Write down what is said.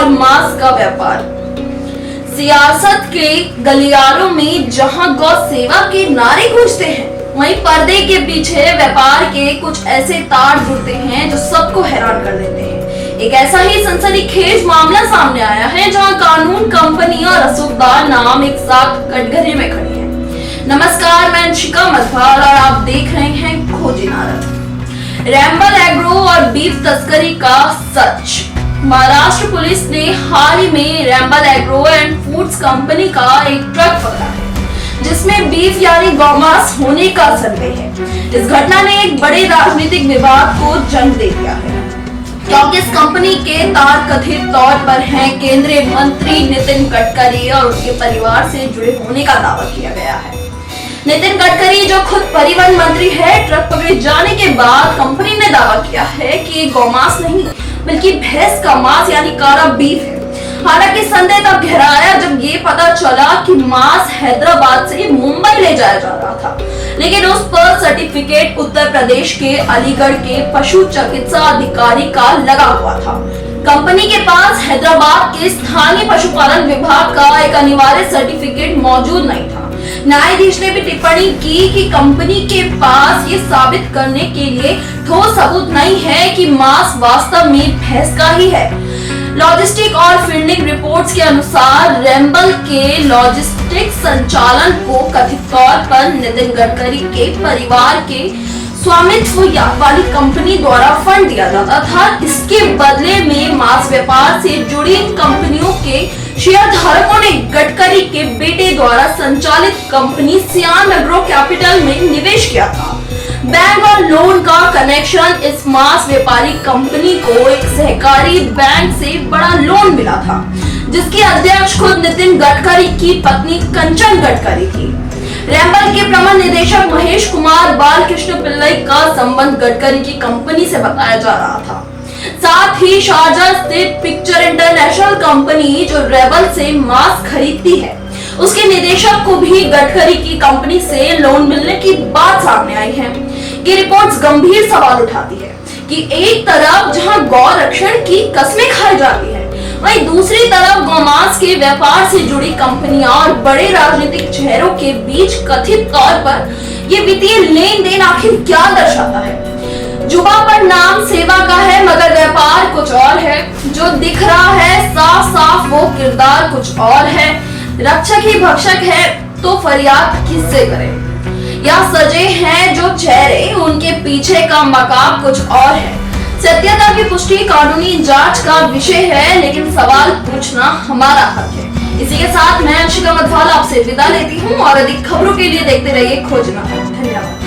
और मांस का व्यापार। सियासत के गलियारों में जहां गौ सेवा के नारे गूंजते हैं, वहीं पर्दे के पीछे व्यापार के कुछ ऐसे तार जुड़ते हैं जो सबको हैरान कर देते हैं। एक ऐसा ही सनसनीखेज मामला सामने आया है जहां कानून, कंपनी और रसूखदार नाम एक साथ कटघरे में खड़े हैं। नमस्कार, मैं अंशिका मधवार और आप देख रहे हैं खोज इनारत। रैंबल एग्रो और बीफ तस्करी का सच। महाराष्ट्र पुलिस ने हाल ही में रैंबल एग्रो एंड फूड्स कंपनी का एक ट्रक पकड़ा है जिसमें बीफ यानी गौमांस होने का संदेह है। इस घटना ने एक बड़े राजनीतिक विवाद को जन्म दे दिया है, क्योंकि इस कंपनी के तार कथित तौर पर हैं केंद्रीय मंत्री नितिन गडकरी और उनके परिवार से जुड़े होने का दावा किया गया है। नितिन गडकरी जो खुद परिवहन मंत्री है, ट्रक पकड़े जाने के बाद कंपनी ने दावा किया है कि ये गौमांस नहीं बल्कि भैंस का मांस यानी कारा बीफ है। हालांकि संदेह तब गहराया जब ये पता चला कि मांस हैदराबाद से मुंबई ले जाया जा रहा था, लेकिन उस पर सर्टिफिकेट उत्तर प्रदेश के अलीगढ़ के पशु चिकित्सा अधिकारी का लगा हुआ था। कंपनी के पास हैदराबाद के स्थानीय पशुपालन विभाग का एक अनिवार्य सर्टिफिकेट मौजूद नहीं था। न्यायाधीश ने भी टिप्पणी की कि कंपनी के पास ये साबित करने के लिए ठोस सबूत नहीं है कि मांस वास्तव में भैंस का ही है। लॉजिस्टिक और फील्डिंग रिपोर्ट्स के अनुसार रैंबल के लॉजिस्टिक संचालन को कथित तौर पर नितिन गडकरी के परिवार के स्वामित्व वाली कंपनी द्वारा फंड दिया जाता था। इसके बदले में मांस व्यापार से जुड़ी कंपनियों के शेयर धारकों ने गडकरी के बेटे द्वारा संचालित कंपनी सियाम एग्रो कैपिटल में निवेश किया था। बैंक और लोन का कनेक्शन, इस मांस व्यापारी कंपनी को एक सहकारी बैंक से बड़ा लोन मिला था जिसकी अध्यक्ष खुद नितिन गडकरी की पत्नी कंचन गडकरी थी। रैंबल के प्रबंध निदेशक महेश कुमार बालकृष्ण पिल्लई का संबंध गडकरी की कंपनी से बताया जा रहा था। साथ ही शारजा स्थित पिक्चर इंटरनेशनल कंपनी जो रैंबल से मांस खरीदती है, उसके निदेशक को भी गडकरी की कंपनी से लोन मिलने की बात सामने आई है। ये रिपोर्ट्स गंभीर सवाल उठाती है कि एक तरफ जहां गौ रक्षण की कस्में खाई जाती है, वहीं दूसरी तरफ गौमांस के व्यापार से जुड़ी कंपनियां और बड़े राजनीतिक चेहरों के बीच कथित तौर पर ये वित्तीय लेन देन आखिर क्या दर्शाता है। जुबान पर नाम सेवा का है मगर व्यापार कुछ और है। जो दिख रहा है साफ साफ वो किरदार कुछ और है। रक्षक ही भक्षक है तो फरियाद किससे करें। या सजे हैं जो चेहरे, उनके पीछे का मकाम कुछ और है। सत्यता की पुष्टि कानूनी जांच का विषय है, लेकिन सवाल पूछना हमारा हक है। इसी के साथ मैं अंशिका मधवार आपसे विदा लेती हूँ और अधिक खबरों के लिए देखते रहिए खोज इनारत। धन्यवाद।